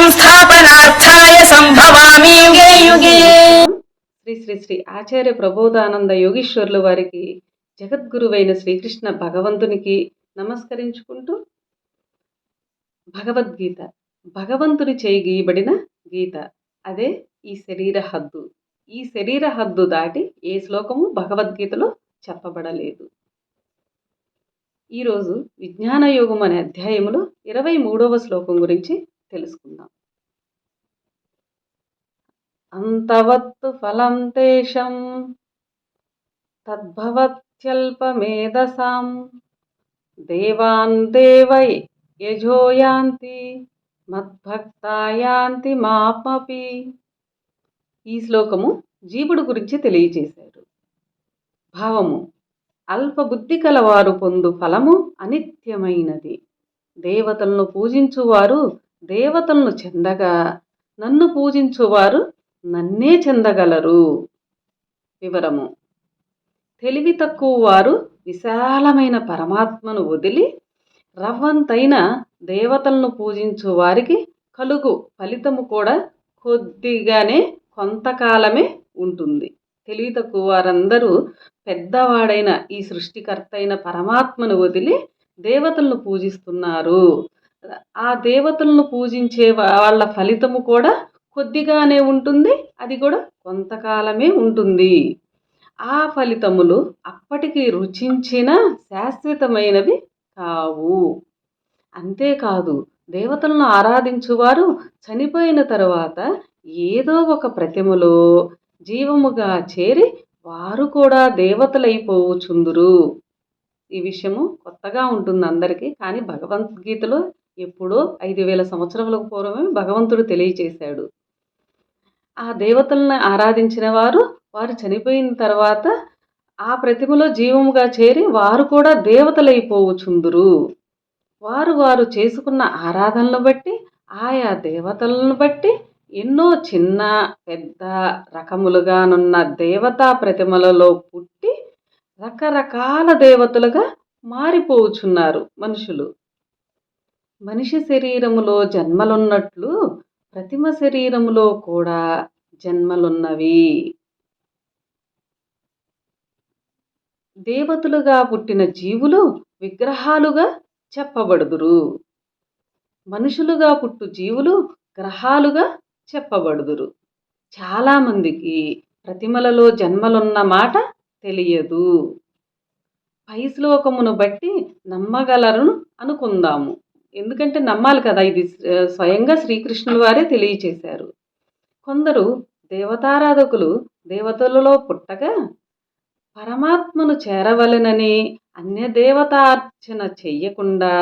సంస్థాపనార్థాయ సంభవామి యుగే యుగే. శ్రీ శ్రీ శ్రీ ఆచార్య ప్రబోధానంద యోగీశ్వరులు వారికి, జగద్గురువైన శ్రీకృష్ణ భగవంతునికి నమస్కరించుకుంటూ, భగవద్గీత భగవంతుని చేయి గీయబడిన గీత, అదే ఈ శరీర హద్దు. ఈ శరీర హద్దు దాటి ఏ శ్లోకము భగవద్గీతలో చెప్పబడలేదు. ఈరోజు విజ్ఞాన యోగం అనే అధ్యాయములో 23వ శ్లోకం గురించి తెలుసుకుందాం. అంతవత్తు ఫలం తేషం తద్భవత్యల్పమేధసాం దేవాన్ దేవై యజోయాంతి మద్భక్తాయాంతి మాపి. ఈ శ్లోకము జీవుడు గురించి తెలియజేశారు. భావము: అల్పబుద్ధి కలవారు పొందు ఫలము అనిత్యమైనది. దేవతలను పూజించువారు దేవతలను చెందగా, నన్ను పూజించువారు నన్నే చెందగలరు. వివరము: తెలివి తక్కువ వారు విశాలమైన పరమాత్మను వదిలి రవ్వంతైన దేవతలను పూజించు వారికి కలుగు ఫలితము కూడా కొద్దిగానే, కొంతకాలమే ఉంటుంది. తెలివి తక్కువ వారందరూ పెద్దవాడైన ఈ సృష్టికర్త అయిన పరమాత్మను వదిలి దేవతలను పూజిస్తున్నారు. ఆ దేవతలను పూజించే వాళ్ళ ఫలితము కూడా కొద్దిగానే ఉంటుంది, అది కూడా కొంతకాలమే ఉంటుంది. ఆ ఫలితములు అప్పటికి రుచించిన శాశ్వతమైనవి కావు. అంతేకాదు, దేవతలను ఆరాధించువారు చనిపోయిన తరువాత ఏదో ఒక ప్రతిమలో జీవముగా చేరి వారు కూడా దేవతలైపోవుచుందురు. ఈ విషయము కొత్తగా ఉంటుంది అందరికీ, కానీ భగవద్గీతలో ఎప్పుడో 5000 సంవత్సరములకు పూర్వమే భగవంతుడు తెలియచేశాడు. ఆ దేవతలను ఆరాధించిన వారు చనిపోయిన తర్వాత ఆ ప్రతిమలో జీవముగా చేరి వారు కూడా దేవతలైపోవుచుందురు. వారు చేసుకున్న ఆరాధనలు బట్టి, ఆయా దేవతలను బట్టి ఎన్నో చిన్న పెద్ద రకములుగానున్న దేవతా ప్రతిమలలో పుట్టి రకరకాల దేవతలుగా మారిపోవుచున్నారు మనుషులు. మనిషి శరీరములో జన్మలున్నట్లు ప్రతిమ శరీరములో కూడా జన్మలున్నవి. దేవతలుగా పుట్టిన జీవులు విగ్రహాలుగా చెప్పబడుదురు. మనుషులుగా పుట్టు జీవులు గ్రహాలుగా చెప్పబడుదురు. చాలామందికి ప్రతిమలలో జన్మలున్న మాట తెలియదు. పై శ్లోకమును బట్టి నమ్మగలరను అనుకుందాము. ఎందుకంటే నమ్మాలి కదా, ఇది స్వయంగా శ్రీకృష్ణుల వారే తెలియచేశారు. కొందరు దేవతారాధకులు దేవతలలో పుట్టగా పరమాత్మను చేరవలెనని అన్య దేవతార్చన చెయ్యకుండా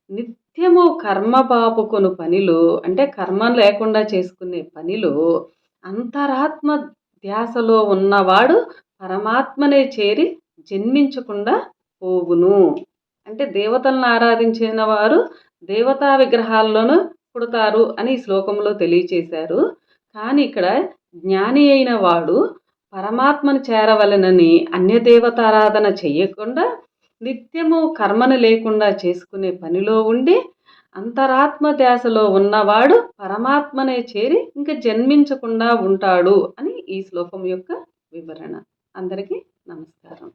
నిత్యము కర్మ బాపుకొను పనిలో, అంటే కర్మ లేకుండా చేసుకునే పనిలో అంతరాత్మ ధ్యాసలో ఉన్నవాడు పరమాత్మనే చేరి జన్మించకుండా పోవును. అంటే దేవతలను ఆరాధించిన వారు దేవతా విగ్రహాల్లోనూ పుడతారు అని ఈ శ్లోకంలో తెలియచేశారు. కానీ ఇక్కడ జ్ఞాని అయిన వాడు పరమాత్మను చేరవలెనని అన్య దేవతారాధన చెయ్యకుండా నిత్యము కర్మను లేకుండా చేసుకునే పనిలో ఉండి అంతరాత్మ ధ్యాసలో ఉన్నవాడు పరమాత్మనే చేరి ఇంకా జన్మించకుండా ఉంటాడు అని ఈ శ్లోకం యొక్క వివరణ. అందరికీ నమస్కారం.